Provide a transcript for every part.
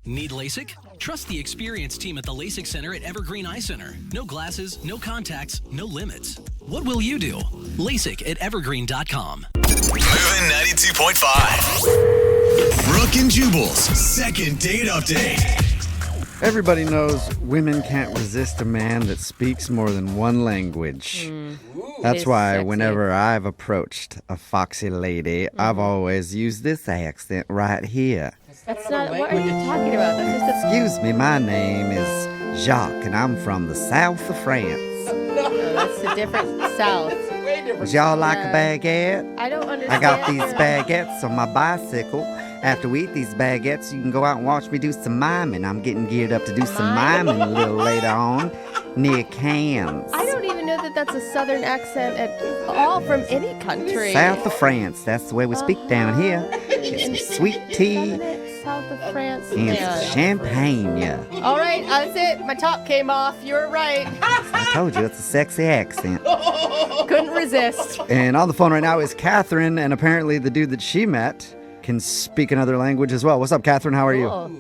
Need LASIK? Trust the experienced team at the LASIK Center at Evergreen Eye Center. No glasses, no contacts, no limits. What will you do? LASIK at evergreen.com. Moving 92.5. Brooke and Jubal's second date update. Everybody knows women can't resist a man that speaks more than one language. That's why sexy. whenever I've approached a foxy lady, I've always used this accent right here. That's not, what are you talking about? That's just Excuse me, my name is Jacques, and I'm from the south of France. that's a different South. Would y'all like a baguette? I don't understand. I got these baguettes on my bicycle. After we eat these baguettes, you can go out and watch me do some miming. I'm getting geared up to do some miming a little later on near Cannes. I don't even know that that's a southern accent at all from any country. South of France, that's the way we speak down here. Get some sweet tea South of France. and Yeah. some champagne. All right, that's it. My top came off. You were right. I told you, it's a sexy accent. Couldn't resist. And on the phone right now is Katherine, and apparently the dude that she met can speak another language as well. What's up, Katherine? How are you? Cool.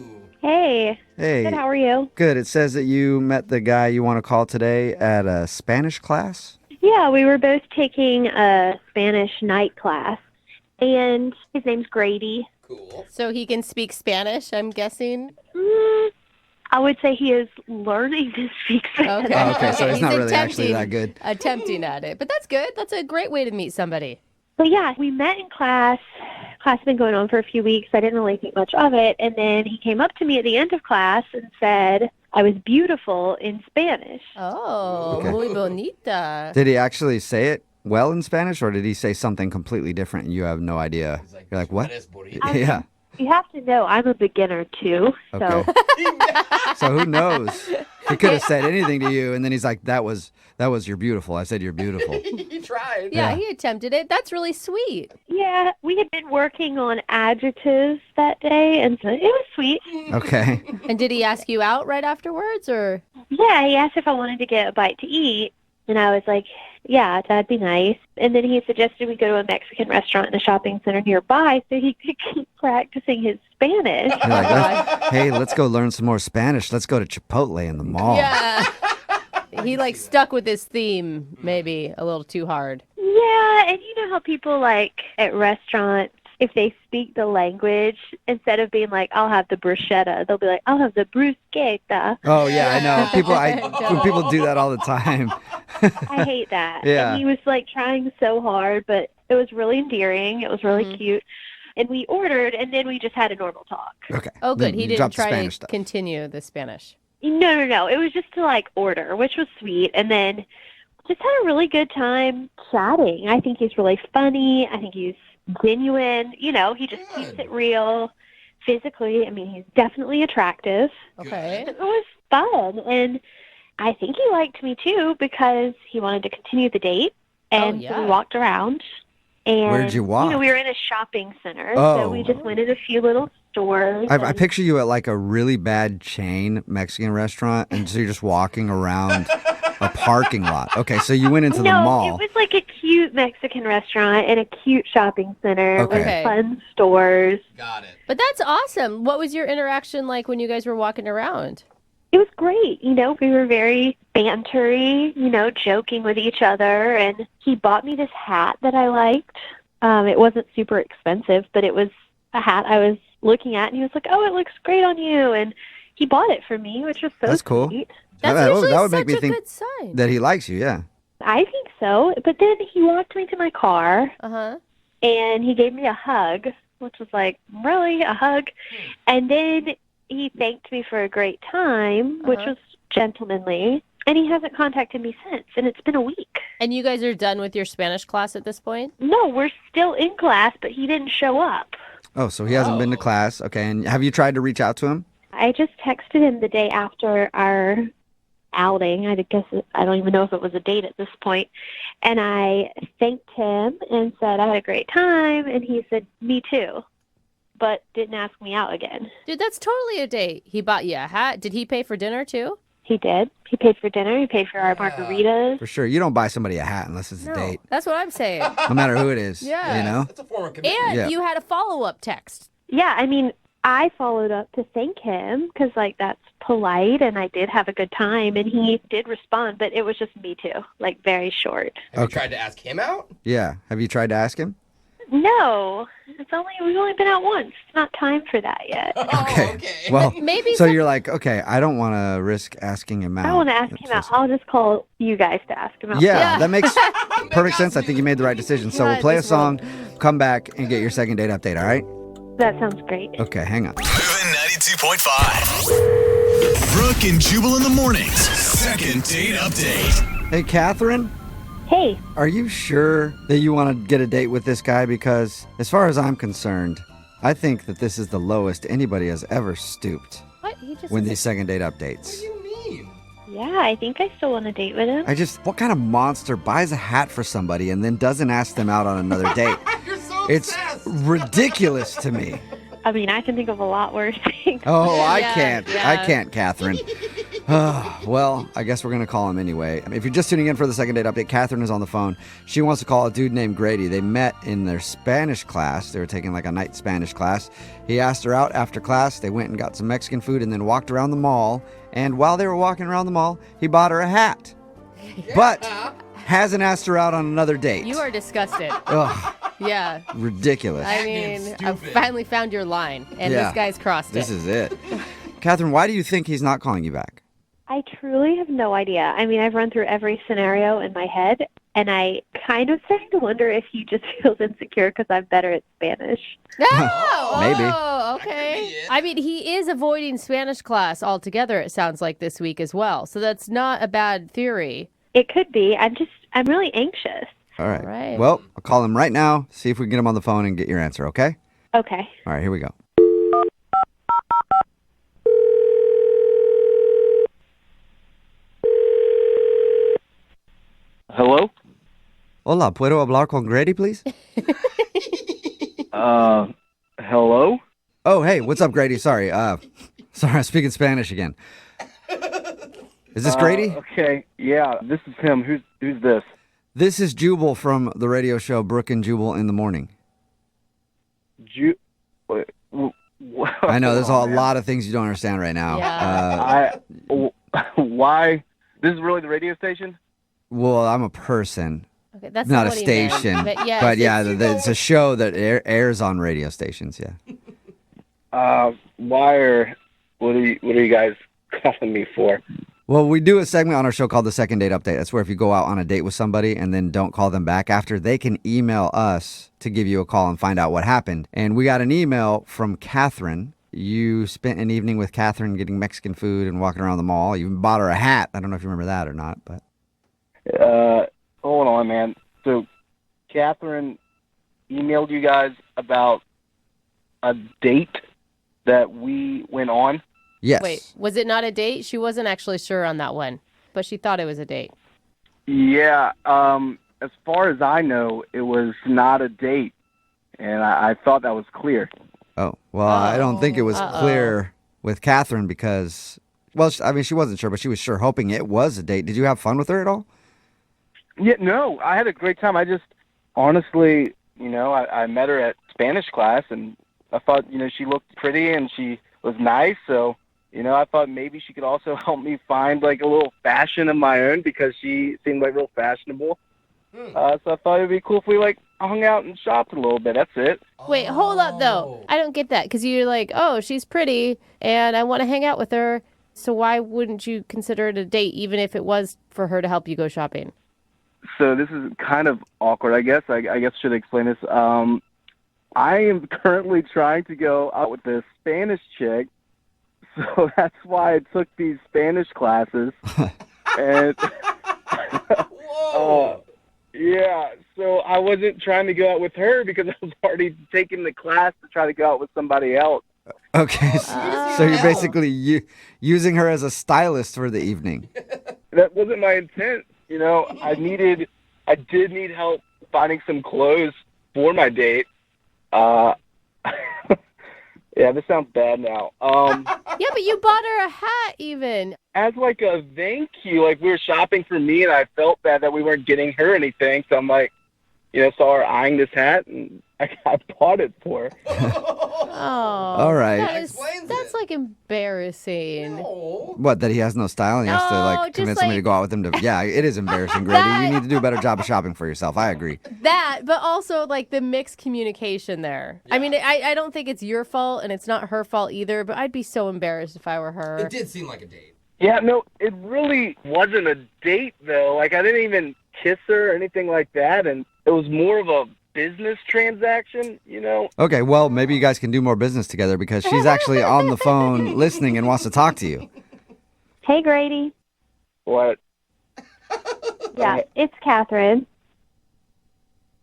Hey. Hey. Good, how are you? Good. It says that you met the guy you want to call today at a Spanish class. Yeah, we were both taking a Spanish night class, and his name's Grady. So he can speak Spanish, I'm guessing. I would say he is learning to speak Spanish. Okay. Oh, okay, so he's not really actually attempting- that good. Attempting at it. But that's good. That's a great way to meet somebody. But yeah, we met in class. Class had been going on for a few weeks. I didn't really think much of it. And then he came up to me at the end of class and said I was beautiful in Spanish. Oh, Okay. muy bonita. Did he actually say it well in Spanish, or did he say something completely different and you have no idea? You're like, what? Yeah. You have to know I'm a beginner too. So Okay. So who knows? He could have said anything to you, and then he's like, that was you're beautiful. I said you're beautiful. Yeah, he attempted it. That's really sweet. yeah, we had been working on adjectives that day, and so it was sweet. Okay. And did he ask you out right afterwards, or? Yeah, he asked if I wanted to get a bite to eat, and I was like, yeah, that'd be nice. And then he suggested we go to a Mexican restaurant in a shopping center nearby so he could keep practicing his Spanish. You're like, hey, let's go learn some more Spanish. Let's go to Chipotle in the mall. Yeah. He stuck with his theme maybe a little too hard. Yeah, and you know how people at restaurants, if they speak the language, instead of being like, I'll have the bruschetta, they'll be like, I'll have the bruschetta. Oh yeah, I know. People do that all the time. I hate that. Yeah. And he was trying so hard, but it was really endearing. It was really cute. And we ordered, and then we just had a normal talk. Okay. Oh, Then good. He you didn't dropped the try Spanish to stuff. continue the Spanish. No. It was just to order, which was sweet. And then just had a really good time chatting. I think he's really funny. I think he's genuine. You know, he just keeps it real physically. I mean, he's definitely attractive. Okay. It was fun. And I think he liked me too because he wanted to continue the date. And so we walked around. And, Where'd you walk? we were in a shopping center. Oh. So we just went in a few little stores. I and- picture you at a really bad chain Mexican restaurant, and so you're just walking around a parking lot. Okay, so you went into the mall. It was a cute Mexican restaurant and a cute shopping center Okay. with fun stores. But that's awesome. What was your interaction like when you guys were walking around? It was great. We were very bantery, joking with each other. And he bought me this hat that I liked. It wasn't super expensive, but it was a hat I was looking at. And he was like, oh, it looks great on you. And he bought it for me, which was so That's cool. sweet. That's usually such a good sign. that he likes you, yeah. I think so. But then he walked me to my car. Uh-huh. And he gave me a hug, which was like, really, a hug? And then he thanked me for a great time, which was gentlemanly. And he hasn't contacted me since, and it's been a week. And you guys are done with your Spanish class at this point? No, we're still in class, but he didn't show up. Oh, so he hasn't been to class. Okay, and have you tried to reach out to him? I just texted him the day after our outing. I guess I don't even know if it was a date at this point. And I thanked him and said I had a great time, and he said, me too, but didn't ask me out again. Dude, that's totally a date. He bought you a hat. Did he pay for dinner too? He did. He paid for dinner. He paid for our margaritas. For sure. You don't buy somebody a hat unless it's a date, That's what I'm saying. no matter who it is. Yeah. You know? It's a form of commitment. And Yeah. you had a follow-up text. Yeah, I mean, I followed up to thank him because, like, that's polite, and I did have a good time, and he did respond, but it was just me too, like, very short. Have you tried to ask him out? Yeah. Have you tried to ask him? No, we've only been out once. It's not time for that yet. Okay. Okay. Well, Maybe so some- you're like, okay, I don't want to risk asking him out. I don't want to ask him out. I'll just call you guys to ask him out. Yeah, that makes perfect sense. I think you made the right decision. So we'll Right, play a this will- song, come back, and get your second date update, all right? That sounds great. Okay, hang on. Moving 92.5. Brooke and Jubal in the mornings. Second date update. Hey, Catherine, Hey, are you sure that you want to get a date with this guy? Because as far as I'm concerned, I think that this is the lowest anybody has ever stooped What? He just when these second date updates. What do you mean? yeah, I think I still want to date with him. What kind of monster buys a hat for somebody and then doesn't ask them out on another date? You're so It's obsessed. ridiculous to me. I mean, I can think of a lot worse things. Oh, I Yeah, can't. yeah. I can't, Catherine. Well, I guess we're going to call him anyway. If you're just tuning in for the second date update, Catherine is on the phone. She wants to call a dude named Grady. They met in their Spanish class. They were taking like a night Spanish class. He asked her out after class. They went and got some Mexican food and then walked around the mall. And while they were walking around the mall, he bought her a hat. But hasn't asked her out on another date. You are disgusted. Ugh, Yeah. ridiculous. I Being mean, I stupid. finally found your line, and Yeah. this guy's crossed This it. is it. Catherine, why do you think he's not calling you back? I truly have no idea. I mean, I've run through every scenario in my head, and I kind of starting to wonder if he just feels insecure because I'm better at Spanish. Oh, Maybe. Oh, That could okay. be it. I mean, he is avoiding Spanish class altogether, it sounds like, this week as well. So that's not a bad theory. It could be. I'm really anxious. All right. Right. Well, I'll call him right now, see if we can get him on the phone and get your answer, okay? Okay. All right, here we go. Hello? Hola, ¿puedo hablar con Grady, please? Hello? Oh, hey, what's up, Grady? Sorry, I'm speaking Spanish again. Is this Grady? Okay, yeah, this is him. Who's this? This is Jubal from the radio show Brooke and Jubal in the Morning. I know there's a lot of things you don't understand right now. Yeah. Why? This is really the radio station? Well, I'm a person, Okay, that's not a what he meant. station. But, yes, But yeah, it's- it's a show that airs on radio stations, yeah. What are you guys calling me for? Well, we do a segment on our show called the Second Date Update. That's where if you go out on a date with somebody and then don't call them back after, they can email us to give you a call and find out what happened. And we got an email from Katherine. You spent an evening with Katherine getting Mexican food and walking around the mall. You even bought her a hat. I don't know if you remember that or not, but Hold on, man. So, Catherine emailed you guys about a date that we went on? yes. Wait, was it not a date? She wasn't actually sure on that one, but she thought it was a date. Yeah, as far as I know, it was not a date, and I thought that was clear. Oh, well, I don't think it was Uh-oh. clear with Katherine because, well, I mean, she wasn't sure, but she was sure hoping it was a date. Did you have fun with her at all? Yeah, no, I had a great time. I just, honestly, I met her at Spanish class, and I thought, she looked pretty and she was nice, so, I thought maybe she could also help me find, like, a little fashion of my own because she seemed, like, real fashionable. So I thought it'd be cool if we, like, hung out and shopped a little bit. That's it. Wait, hold up, though. I don't get that because you're like, oh, she's pretty and I want to hang out with her. So why wouldn't you consider it a date even if it was for her to help you go shopping? So this is kind of awkward, I guess. I guess I should explain this. I am currently trying to go out with this Spanish chick, so that's why I took these Spanish classes. And Whoa. yeah, so I wasn't trying to go out with her because I was already taking the class to try to go out with somebody else. Okay, so you're basically using her as a stylist for the evening. That wasn't my intent. I did need help finding some clothes for my date. Yeah, this sounds bad now. Yeah, but you bought her a hat even. As like a thank you, like we were shopping for me and I felt bad that we weren't getting her anything. So I'm like, saw her eyeing this hat, and I bought it for her. Oh, All right. That's like embarrassing. What, that he has no style and he has to No, like just convince somebody to like- go out with him to. Yeah, it is embarrassing, Grady. You need to do a better job of shopping for yourself. I agree. That, but also like the mixed communication there. I mean, I don't think it's your fault and it's not her fault either, but I'd be so embarrassed if I were her. It did seem like a date. Yeah, no, it really wasn't a date, though. Like, I didn't even kiss her or anything like that, and it was more of a business transaction, Okay, well, maybe you guys can do more business together because she's actually on the phone listening and wants to talk to you. Hey, Grady. What? Yeah, it's Katherine.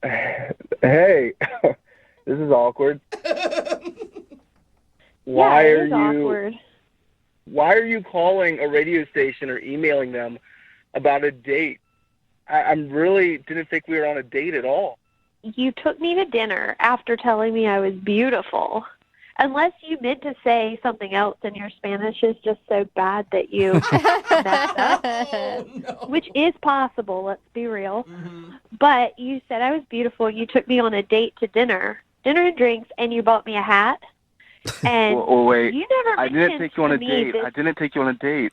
Hey, this is awkward. Why yeah, it are is you awkward. Why are you calling a radio station or emailing them about a date? I really didn't think we were on a date at all. You took me to dinner after telling me I was beautiful. Unless you meant to say something else and your Spanish is just so bad that you messed up, No. which is possible, let's be real. But you said I was beautiful. You took me on a date to dinner and drinks, and you bought me a hat. And Well, wait, you never I mentioned didn't take you on to a me date. this- I didn't take you on a date.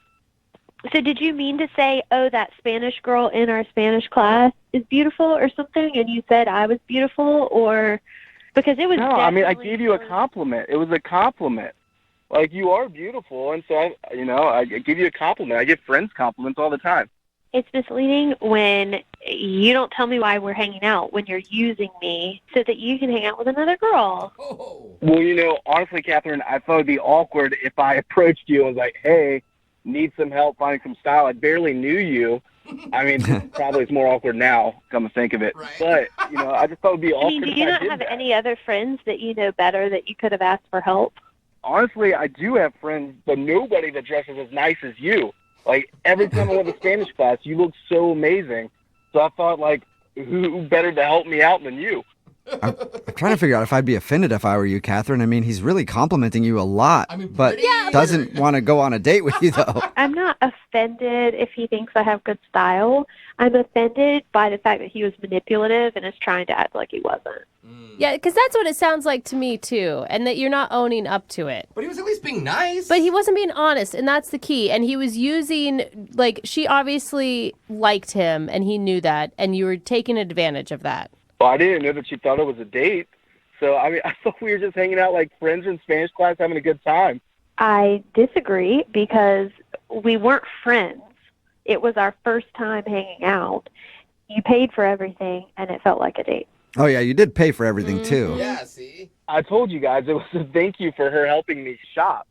So did you mean to say, oh, that Spanish girl in our Spanish class is beautiful or something, and you said I was beautiful, or because it was No, I mean, I definitely- gave you a compliment. It was a compliment. Like, you are beautiful, and so, I give you a compliment. I give friends compliments all the time. It's misleading when you don't tell me why we're hanging out, when you're using me so that you can hang out with another girl. Oh. Well, honestly, Catherine, I thought it would be awkward if I approached you and was like, hey, need some help finding some style. I barely knew you. I mean, probably it's more awkward now, come to think of it. Right. But, I just thought it would be I awkward mean, do if you I not did have that. any other friends that you know better that you could have asked for help? Honestly, I do have friends, but nobody that dresses as nice as you. Like, every time I went to Spanish class, you looked so amazing. So I thought, like, who better to help me out than you? I'm trying to figure out if I'd be offended if I were you, Catherine. I mean, he's really complimenting you a lot, I mean, but pretty- Yeah, doesn't want to go on a date with you, though. I'm not offended if he thinks I have good style. I'm offended by the fact that he was manipulative and is trying to act like he wasn't. Yeah, because that's what it sounds like to me too, and that you're not owning up to it. But he was at least being nice. But he wasn't being honest, and that's the key. And he was using, like, she obviously liked him, and he knew that, and you were taking advantage of that. Well, I didn't know that you thought it was a date. So, I mean, I thought we were just hanging out like friends in Spanish class having a good time. I disagree because we weren't friends. It was our first time hanging out. You paid for everything, and it felt like a date. Oh, yeah, you did pay for everything, too. Yeah, see? I told you guys it was a thank you for her helping me shop.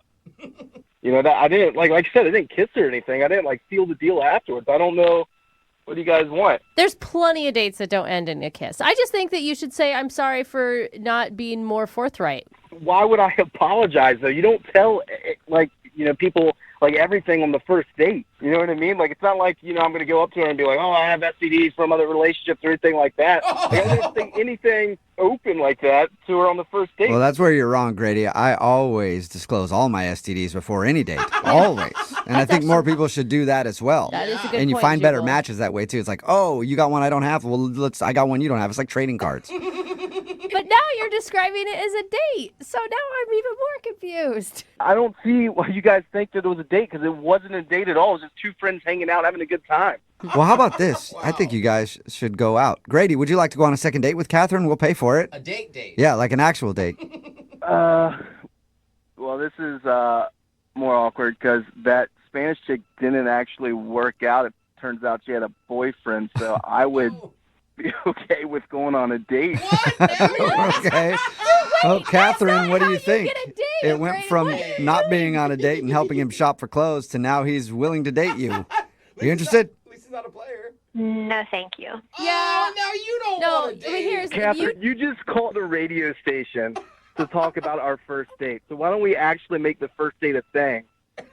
That I didn't, like I said, I didn't kiss her or anything. I didn't, seal the deal afterwards. I don't know. What do you guys want? There's plenty of dates that don't end in a kiss. I just think that you should say, I'm sorry for not being more forthright. Why would I apologize, though? You don't tell, people, everything on the first date. You know what I mean? It's not like, I'm going to go up to her and be like, oh, I have STDs from other relationships or anything like that. I didn't say anything open like that to her on the first date. Well, that's where you're wrong, Grady. I always disclose all my STDs before any date. Always. And I think more people should do that as well. That is a good And you point, find better Jubal. matches that way, too. It's like, oh, you got one I don't have. Well, I got one you don't have. It's like trading cards. But now you're describing it as a date. So now I'm even more confused. I don't see why you guys think that it was a date, because it wasn't a date at all. It was just two friends hanging out, having a good time. Well, how about this? I think you guys should go out. Grady, would you like to go on a second date with Catherine? We'll pay for it. A date. Yeah, like an actual date. Well, this is more awkward because that Spanish chick didn't actually work out. It turns out she had a boyfriend, so I would be okay with going on a date. Okay. Oh, Catherine, what do you think? get a date, It went Grady. from What? not being on a date and helping him shop for clothes to now he's willing to date you. You interested? At least he's not a player. No, thank you. Yeah. Oh, now you don't No, want a but date. here's Catherine, you just called a radio station to talk about our first date. So why don't we actually make the first date a thing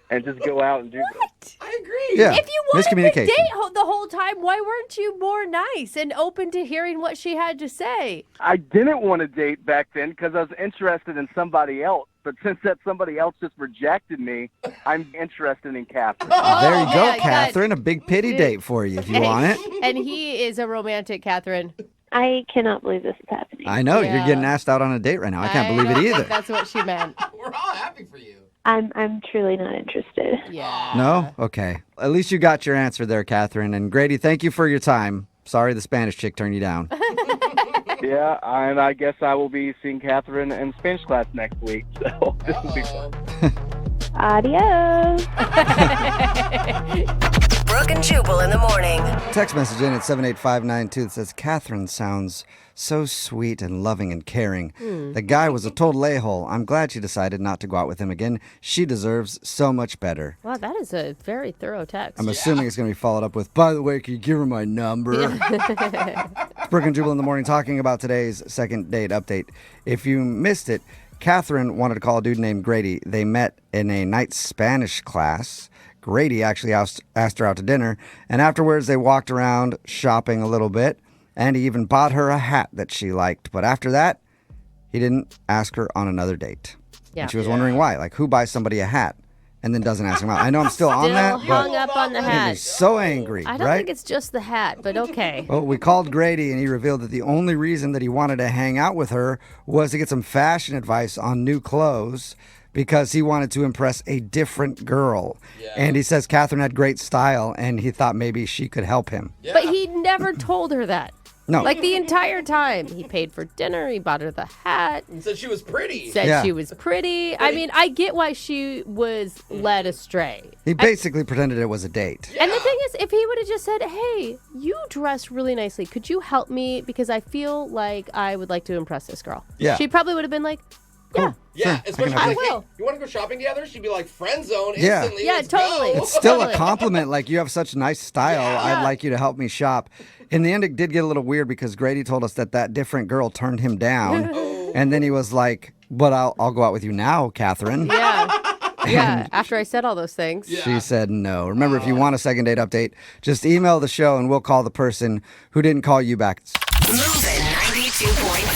and just go out and do this? I agree. Yeah. If you wanted to Miscommunication. date the whole time, why weren't you more nice and open to hearing what she had to say? I didn't want to date back then because I was interested in somebody else. But since that somebody else just rejected me, I'm interested in Catherine. There you go, yeah, Catherine. A big pity date for you if you want it. And he is a romantic, Catherine. I cannot believe this is happening. I know, you're Yeah. getting asked out on a date right now. I can't believe don't it think either. That's what she meant. We're all happy for you. I'm truly not interested. Yeah. No? Okay. At least you got your answer there, Catherine. And Grady, thank you for your time. Sorry the Spanish chick turned you down. Yeah, and I guess I will be seeing Catherine in Spanish class next week. So this will be fun. Adios. Brooke and Jubal in the morning. Text message in at 78592 that says, Catherine sounds so sweet and loving and caring. The guy was a total a-hole. I'm glad she decided not to go out with him again. She deserves so much better. Wow, that is a very thorough text. I'm assuming it's going to be followed up with, by the way, can you give her my number? It's Brooke and Jubal in the morning talking about today's second date update. If you missed it, Katherine wanted to call a dude named Grady. They met in a night Spanish class. Grady actually asked her out to dinner, and afterwards they walked around shopping a little bit, and he even bought her a hat that she liked. But after that, he didn't ask her on another date. Yeah. And she was wondering why. Like, who buys somebody a hat and then doesn't ask him out? I know I'm still on that, hung but up on the he's hat. so angry, I don't right? think it's just the hat, but okay. Well, we called Grady, and he revealed that the only reason that he wanted to hang out with her was to get some fashion advice on new clothes because he wanted to impress a different girl. Yeah. And he says Katherine had great style, and he thought maybe she could help him. Yeah. But he never told her that. No. Like the entire time. He paid for dinner, he bought her the hat, And said she was pretty. said Yeah. she was pretty. I mean, I get why she was led astray. He basically pretended it was a date. And the thing is, if he would have just said, hey, you dress really nicely. Could you help me? Because I feel like I would like to impress this girl. Yeah. She probably would have been like, yeah. Yeah, Sure, I especially can like, help you. hey, you want to go shopping together? She'd be like, friend zone Yeah. instantly. Yeah, let's totally. go. It's still a Totally. compliment. Like, you have such nice style. I'd like you to help me shop. In the end, it did get a little weird because Grady told us that different girl turned him down. And then he was like, but I'll go out with you now, Catherine. Yeah. Yeah, after I said all those things. She said no. Remember, if you want a second date update, just email the show and we'll call the person who didn't call you back. Moving 92.5.